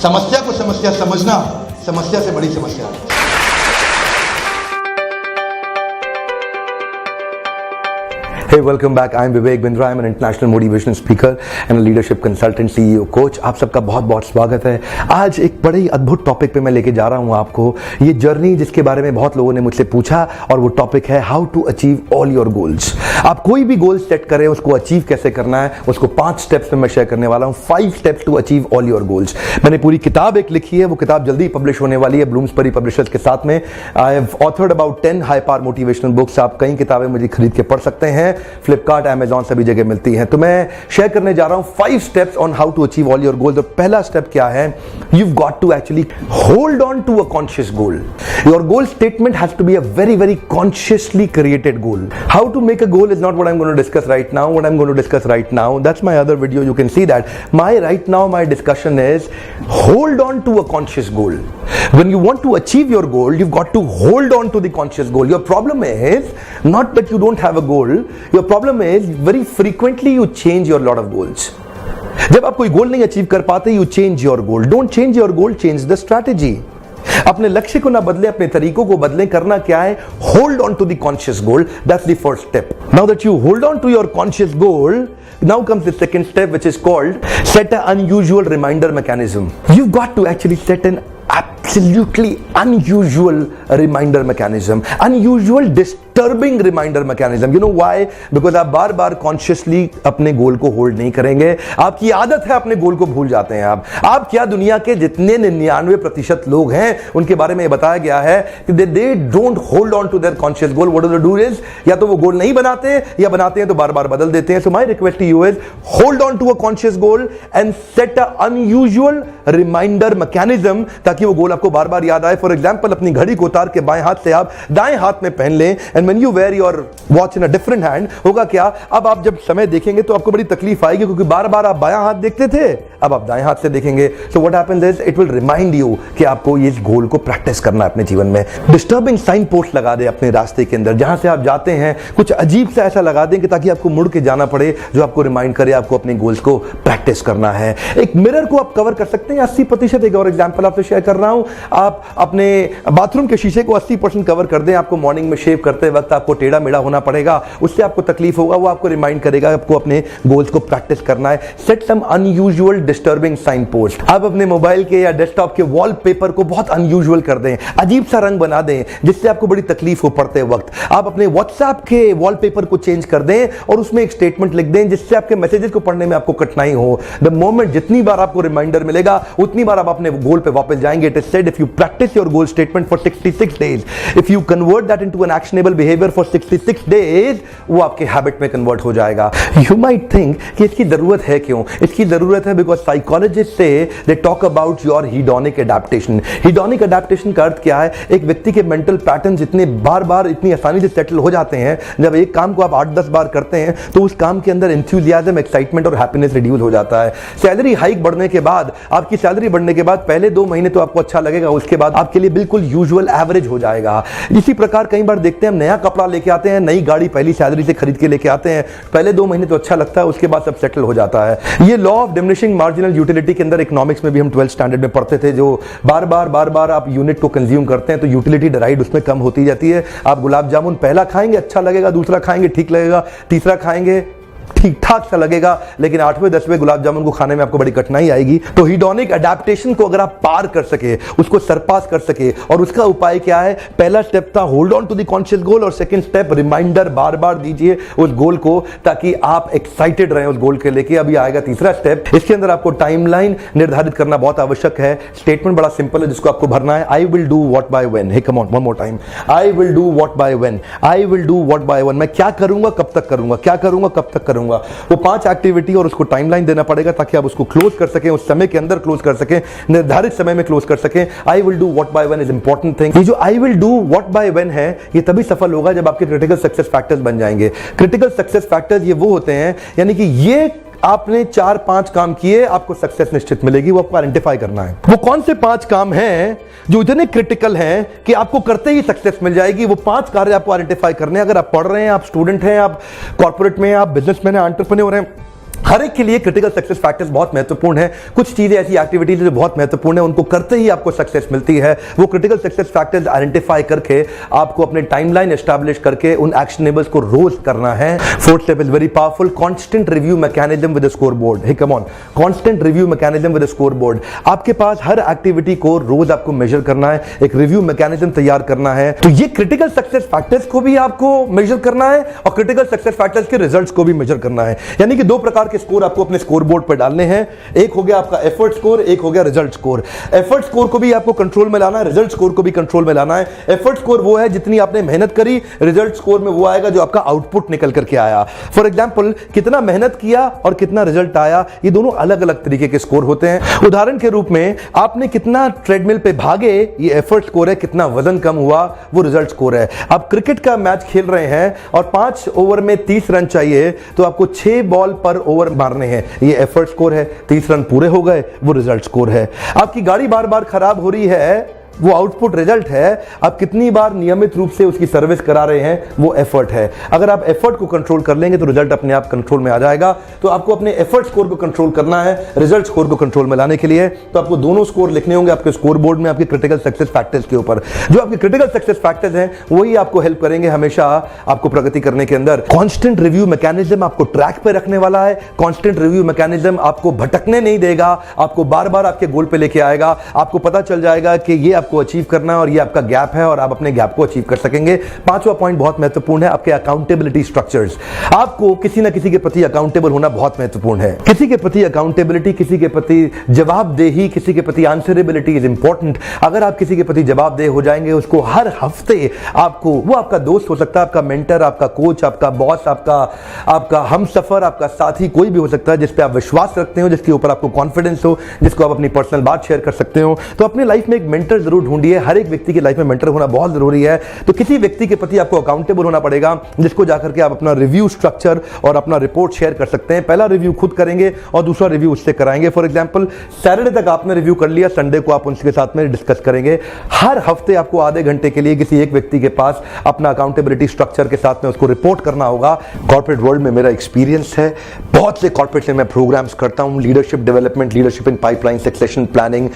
समस्या को समस्या समझना समस्या से बड़ी समस्या है। Hey, welcome back. I'm Vivek Bindra. I'm an international motivational speaker and a leadership consultant, CEO, coach. आप सबका बहुत बहुत स्वागत है। आज एक बड़े ही अद्भुत टॉपिक पे मैं लेके जा रहा हूँ आपको। ये जर्नी जिसके बारे में बहुत लोगों ने मुझसे पूछा, और वो टॉपिक है how to achieve all your goals. आप कोई भी गोल सेट करें, उसको अचीव कैसे करना है, उसको 5 स्टेप्स में मैं शेयर करने वाला हूँ। 5 steps to achieve all your goals. मैंने पूरी किताब एक लिखी है, वो किताब जल्दी पब्लिश होने वाली है ब्लूम्सबरी पब्लिशर्स के साथ में। I have authored about 10 high power motivational books. आप कई किताबें मुझे खरीद के पढ़ सकते हैं, फ्लिपकार्ट, अमेजॉन, सभी जगह मिलती हैं। तो मैं शेयर करने जा रहा हूं 5 steps on how to achieve all your goals. और पहला स्टेप क्या है? You got to actually hold on to a conscious goal. Your goal statement has to be a very very consciously created goal. How to make a goal is not what I am going to discuss right now. What I'm going to discuss right now, that's my other video, you can see that. My discussion is hold on to a conscious goal. When you want to achieve your goal, you've got to hold on to the conscious goal. Your problem is not that you don't have a goal. Your problem is very frequently you change your lot of goals. जब आप कोई गोल नहीं achieve कर पाते, you change your goal. Don't change your goal, change the strategy. अपने लक्ष्य को ना बदले, अपने तरीकों को बदलें। करना क्या है? Hold on to the conscious goal. That's the first step. Now that you hold on to your conscious goal, now comes the second step, which is called set an unusual reminder mechanism. You've got to actually set an absolutely unusual reminder mechanism, unusual disturbing reminder mechanism. You know why? Because आप बार बार consciously अपने गोल को hold नहीं करेंगे। आपकी आदत है अपने गोल को भूल जाते हैं। आप क्या, दुनिया के जितने 99% लोग हैं उनके बारे में बताया गया है कि they don't hold on to their conscious goal. What do they do is, या तो वो गोल नहीं बनाते, या बनाते हैं तो बार बार बदल देते हैं। So my request to you is hold on to a conscious goal and set an unusual reminder mechanism, ताकि वो गोल आपको बार बार याद आए। फॉर एग्जाम्पल, अपनी घड़ी को उतार के बाएं हाथ से आप दाएं हाथ में पहन लें, and when you wear your watch in a different hand, होगा क्या? अब आप जब समय देखेंगे तो आपको बड़ी तकलीफ आएगी, क्योंकि बार बार आप बायां हाथ देखते थे, अब आप दाएं हाथ से देखेंगे। So what happens is it will remind you कि आपको इस गोल को प्रैक्टिस करना है अपने जीवन में। डिस्टर्बिंग साइन पोस्ट लगा दे अपने रास्ते के अंदर, जहां से आप जाते हैं कुछ अजीब सा ऐसा लगा दें कि ताकि आपको मुड़ के जाना पड़े, जो आपको रिमाइंड करे आपको अपने गोल्स को प्रैक्टिस करना है। एक मिरर को आप कवर कर सकते हैं 80%। एक और एग्जांपल आपसे शेयर कर रहा हूं। आप अपने बाथरूम के शीशे को 80% कवर कर दें। आपको मॉर्निंग में शेव करते वक्त आपको टेढ़ा मेढ़ा होना पड़ेगा, उससे आपको तकलीफ होगा। वो आपको रिमाइंड करेगा आपको अपने गोल्स को प्रैक्टिस करना है। सेट सम अनयूजुअल डिस्टर्बिंग साइन पोस्ट। आप अपने मोबाइल के या डेस्कटॉप के वॉलपेपर को बहुत अनयूजुअल कर दें, अजीब सा रंग बना दें, जिससे आपको बड़ी तकलीफ हो पड़ते वक्त। आप अपने व्हाट्सएप के वॉलपेपर को चेंज कर दें और उसमें एक स्टेटमेंट लिख दें, जिससे आपके मैसेजेस को पढ़ने में आपको कठिनाई हो। द मोमेंट जितनी बार आपको रिमाइंडर मिलेगा, उतनी बार आप अपने गोल पे वापस जाएंगे। It is said if you practice your goal statement for 66 days, if you convert that into an actionable behavior for 66 days, वो आपके हैबिट में कन्वर्ट हो जाएगा। You might think कि इसकी जरूरत है क्यों? इसकी जरूरत है because psychologists say they talk about your hedonic adaptation. Hedonic adaptation का अर्थ क्या है? एक व्यक्ति के मेंटल पैटर्न्स इतने बार बार इतनी आसानी से सेटल हो जाते हैं, जब एक काम को आप 8-10 बार करते हैं तो उस काम के अंदर एंथुसियाज्म, एक्साइटमेंट और हैप्पीनेस रिड्यूस हो जाता है। सैलरी हाइक बढ़ने के बाद, आपकी सैलरी बढ़ने के बाद पहले 2 महीने तो आपको अच्छा लगेगा, उसके बाद आपके लिए बिल्कुल यूजुअल एवरेज हो जाएगा। इसी प्रकार कई बार देखते हैं, हम नया कपड़ा लेके आते हैं, नई गाड़ी पहली सैलरी से खरीद के लेके आते हैं, पहले 2 महीने तो अच्छा लगता है, उसके बाद सब सेटल हो जाता है। ये law of diminishing marginal utility के अंदर इकोनॉमिक्स में भी हम 12th स्टैंडर्ड में पढ़ते थे, जो बार बार आप यूनिट को कंज्यूम करते हैं तो यूटिलिटी डिराइड उसमें कम होती जाती है। आप गुलाब जामुन पहला खाएंगे अच्छा लगेगा, दूसरा खाएंगे ठीक लगेगा, तीसरा खाएंगे ठीक ठाक सा लगेगा, लेकिन 8वें 10वें गुलाब जामुन को खाने में आपको बड़ी कठिनाई आएगी। तो हीडोनिक अडैप्टेशन को अगर आप पार कर सके, उसको सरपास कर सके, और उसका उपाय क्या है? पहला स्टेप था hold on to the conscious goal, और सेकंड स्टेप रिमाइंडर बार बार दीजिए उस गोल को, ताकि आप एक्साइटेड रहें उस गोल के लेके। अभी आएगा तीसरा स्टेप। इसके अंदर आपको टाइमलाइन निर्धारित करना बहुत आवश्यक है। स्टेटमेंट बड़ा सिंपल है जिसको आपको भरना है। I will do what by when. Hey come on, one more time. I will do what by when. I will do what by when. मैं क्या करूंगा, कब तक करूंगा, क्या करूंगा, कब तक करूंगा। वो 5 एक्टिविटी और उसको टाइमलाइन देना पड़ेगा, ताकि आप उसको क्लोज कर सकें, उस समय के अंदर क्लोज कर सकें, निर्धारित समय में क्लोज कर सकें। आई will do what by when is important thing. ये जो आई will do what by when है, ये तभी सफल होगा जब आपके क्रिटिकल सक्सेस फैक्टर्स बन जाएंगे। क्रिटिकल सक्सेस फैक्टर्स ये वो होते हैं, यानी कि ये आपने 4-5 काम किए, आपको सक्सेस निश्चित मिलेगी। वो आपको आइडेंटिफाई करना है वो कौन से 5 काम हैं जो इतने क्रिटिकल हैं कि आपको करते ही सक्सेस मिल जाएगी। वो 5 कार्य आपको आइडेंटिफाई करने हैं। अगर आप पढ़ रहे हैं, आप स्टूडेंट हैं, आप कॉर्पोरेट में हैं, आप बिजनेसमैन हैं, एंटरप्रेन्योर हैं, हर एक के लिए क्रिटिकल सक्सेस फैक्टर्स बहुत महत्वपूर्ण है। कुछ चीजें ऐसी एक्टिविटीज जो बहुत महत्वपूर्ण है, उनको करते ही आपको सक्सेस मिलती है। वो क्रिटिकल सक्सेस फैक्टर्स आइडेंटिफाई करके आपको अपने टाइमलाइन एस्टैब्लिश करके उन एक्शनेबल्स को रोज करना है। Fourth step is very powerful, constant review mechanism with score board. Hey come on, constant review mechanism with score board. आपके पास हर एक्टिविटी को रोज आपको मेजर करना है, एक रिव्यू मैकेनिज्म तैयार करना है। तो ये क्रिटिकल सक्सेस फैक्टर्स को भी आपको मेजर करना है और क्रिटिकल सक्सेस फैक्टर्स के रिजल्ट्स को भी मेजर करना है। यानी कि दो प्रकार के स्कोर आपको अपने स्कोर बोर्ड पर डालने हैं। एक हो गया आपका एफर्ट स्कोर, एक हो गया रिजल्ट स्कोर। एफर्ट स्कोर को भी आपको कंट्रोल में लाना है, रिजल्ट स्कोर को भी कंट्रोल में लाना है। एफर्ट स्कोर वो है जितनी आपने मेहनत करी, रिजल्ट स्कोर में वो आएगा जो आपका आउटपुट निकल करके आया। फॉर एग्जांपल, कितना मेहनत किया और कितना रिजल्ट आया, ये दोनों अलग अलग तरीके के स्कोर होते हैं। उदाहरण के रूप में आपने कितना ट्रेडमिल पे भागे, ये एफर्ट स्कोर है। कितना वजन कम हुआ, वो रिजल्ट स्कोर है। आप क्रिकेट का मैच खेल रहे हैं और 5 ओवर में 30 रन चाहिए, तो आपको 6 बॉल पर ओवर मारने हैं, ये एफर्ट स्कोर है। 30 रन पूरे हो गए, वो रिजल्ट स्कोर है। आपकी गाड़ी बार बार खराब हो रही है, वो आउटपुट रिजल्ट है। आप कितनी बार नियमित रूप से उसकी सर्विस करा रहे हैं, वो एफर्ट है। अगर आप एफर्ट को कंट्रोल कर लेंगे तो रिजल्ट अपने आप कंट्रोल में आ जाएगा। तो आपको अपने एफर्ट स्कोर को कंट्रोल करना है, रिजल्ट स्कोर को कंट्रोल में लाने के लिए तो आपको दोनों स्कोर लिखने होंगे आपके स्कोर बोर्ड में, आपके क्रिटिकल सक्सेस फैक्टर्स के ऊपर। जो आपके क्रिटिकल सक्सेस फैक्टर्स हैं वही आपको हेल्प करेंगे हमेशा आपको प्रगति करने के अंदर। कांस्टेंट रिव्यू मैकेनिज्म आपको ट्रैक पे रखने वाला है। कांस्टेंट रिव्यू मैकेनिज्म आपको भटकने नहीं देगा, आपको बार बार आपके गोल पे लेके आएगा। आपको पता चल जाएगा कि ये आपको अचीव करना है और ये आपका गैप है और आप अपने गैप को अचीव कर सकेंगे। पांचवा पॉइंट बहुत महत्वपूर्ण है, आपके अकाउंटेबिलिटी स्ट्रक्चर्स। आपको किसी ना किसी के प्रति अकाउंटेबल होना बहुत महत्वपूर्ण है। किसी के प्रति अकाउंटेबिलिटी, किसी के प्रति जवाबदेही, किसी के प्रति आंसरेबिलिटी इज इंपॉर्टेंट। अगर आप किसी के प्रति जवाबदेह हो जाएंगे, उसको हर हफ्ते आपको, वो आपका दोस्त हो सकता है, आपका मेंटर, आपका कोच, आपका बॉस, आपका हमसफर, आपका साथी, कोई भी हो सकता है जिस पे आप विश्वास रखते हो, जिसके ऊपर आपको कॉन्फिडेंस हो, जिसको आप अपनी पर्सनल बात शेयर कर सकते हो। तो अपनी लाइफ में एक मेंटर जरूर ढूंढिए। हर एक व्यक्ति की लाइफ में मेंटर होना बहुत जरूरी है। तो किसी व्यक्ति के प्रति आपको अकाउंटेबल होना पड़ेगा, जिसको जाकर के आप अपना रिव्यू स्ट्रक्चर और अपना रिपोर्ट शेयर कर सकते हैं। पहला रिव्यू खुद करेंगे और दूसरा रिव्यू उससे कराएंगे। फॉर एग्जांपल, सैटरडे तक आपने रिव्यू कर लिया, संडे को आप उनके साथ में डिस्कस करेंगे। हर हफ्ते आपको आधे घंटे के लिए किसी एक व्यक्ति के पास अपना अकाउंटेबिलिटी स्ट्रक्चर के साथ में उसको रिपोर्ट करना होगा। कॉर्पोरेट वर्ल्ड में मेरा एक्सपीरियंस है, बहुत से कॉर्पोरेट में मैं प्रोग्राम्स करता हूं, leadership development, leadership in pipeline, succession planning,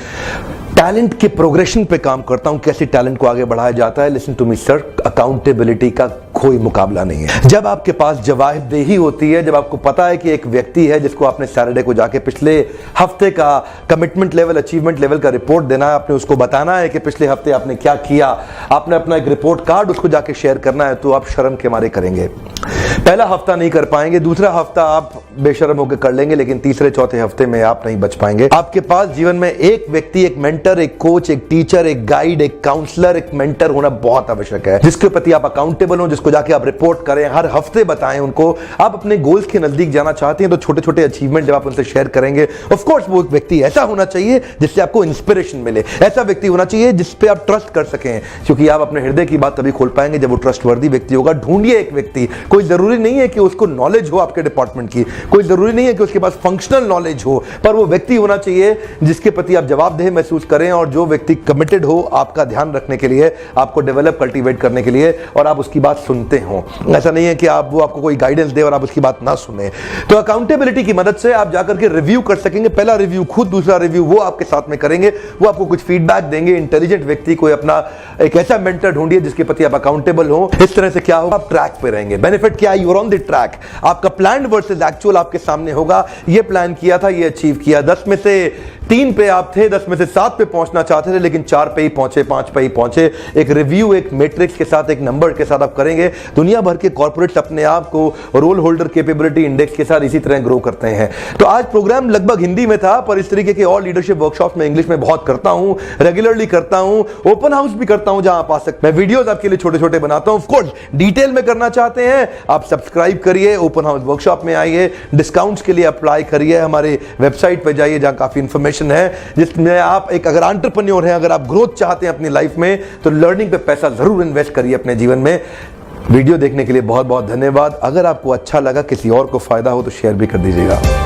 talent के प्रोग्रेशन पे काम करता हूं, कैसे टैलेंट को आगे बढ़ाया जाता है। Listen to me sir, accountability का कोई मुकाबला नहीं है। जब आपके पास जवाबदेही होती है, जब आपको पता है कि एक व्यक्ति है जिसको आपने सैटरडे को जाके पिछले हफ्ते का कमिटमेंट लेवल, अचीवमेंट लेवल का रिपोर्ट देना है, आपने उसको बताना है कि पिछले हफ्ते आपने क्या किया, आपने अपना एक रिपोर्ट कार्ड उसको जाके शेयर करना है, तो आप शर्म के मारे करेंगे। पहला हफ्ता नहीं कर पाएंगे, दूसरा हफ्ता आप बेशर्म होकर कर लेंगे, लेकिन तीसरे चौथे हफ्ते में आप नहीं बच पाएंगे। आपके पास जीवन में एक व्यक्ति, एक मेंटर, एक कोच, एक टीचर, एक गाइड, एक काउंसलर, एक मेंटर होना बहुत आवश्यक है, जिसके प्रति आप अकाउंटेबल हो, जिसको जाके आप रिपोर्ट करें, हर हफ्ते बताएं उनको। आप अपने गोल्स के नजदीक जाना चाहते हैं तो छोटे छोटे अचीवमेंट जब आप उनसे शेयर करेंगे, ऑफ कोर्स वो एक व्यक्ति ऐसा होना चाहिए जिससे आपको इंस्पिरेशन मिले, ऐसा व्यक्ति होना चाहिए जिस पे आप ट्रस्ट कर सकें, क्योंकि आप अपने हृदय की बात तभी खोल पाएंगे जब वो ट्रस्टवर्दी व्यक्ति होगा। ढूंढिए एक व्यक्ति, कोई जरूरी नहीं है कि उसको नॉलेज हो आपके डिपार्टमेंट की, कोई जरूरी नहीं है कि उसके पास फंक्शनल नॉलेज हो, पर वो व्यक्ति होना चाहिए जिसके प्रति आप जवाबदेह महसूस करें और जो व्यक्ति कमिटेड हो आपका ध्यान रखने के लिए, आपको डेवलप, कल्टीवेट करने के लिए, और आप उसकी बात सुनते हो। ऐसा नहीं है कि वो आपको कोई गाइडेंस दे और आप उसकी बात ना सुने। तो अकाउंटेबिलिटी की मदद से आप जाकर के रिव्यू कर सकेंगे। पहला रिव्यू खुद, दूसरा रिव्यू वो आपके साथ में करेंगे, वो आपको कुछ फीडबैक देंगे। इंटेलिजेंट व्यक्ति, कोई अपना एक ऐसा मेंटर ढूंढिए जिसके प्रति आप अकाउंटेबल हो। इस तरह से क्या होगा, आप ट्रैक पे रहेंगे। बेनिफिट क्या है, you are on the track. आपका प्लान वर्सेस एक्चुअल आपके सामने होगा। ये प्लान किया था, ये अचीव किया, 10 में से 3 पे आप थे, 10 में से 7 पे पहुंचना चाहते थे, लेकिन 4 पे ही पहुंचे, 5 पे ही पहुंचे। एक रिव्यू, एक मैट्रिक्स के साथ, एक नंबर के साथ आप करेंगे। दुनिया भर के कॉर्पोरेट्स अपने आप को रोल होल्डर कैपेबिलिटी इंडेक्स के साथ इसी तरह ग्रो करते हैं। तो आज प्रोग्राम लगभग हिंदी में था, पर इस तरीके के और लीडरशिप वर्कशॉप में इंग्लिश में बहुत करता हूं, रेगुलरली करता हूं, ओपन हाउस भी करता हूं जहां आप आ सकते हैं। मैं वीडियोस आपके लिए छोटे छोटे बनाता हूं। ऑफ कोर्स डिटेल में करना चाहते हैं आप सब्सक्राइब करिए, ओपन हाउस वर्कशॉप में आइए, डिस्काउंट्स के लिए अप्लाई करिए, हमारे वेबसाइट पर जाइए जहां काफी इंफॉर्मेशन है, जिसमें आप एक अगर एंटरप्रेन्योर हैं, अगर आप ग्रोथ चाहते हैं अपनी लाइफ में, तो लर्निंग पे पैसा जरूर इन्वेस्ट करिए अपने जीवन में। वीडियो देखने के लिए बहुत बहुत धन्यवाद। अगर आपको अच्छा लगा, किसी और को फायदा हो तो शेयर भी कर दीजिएगा।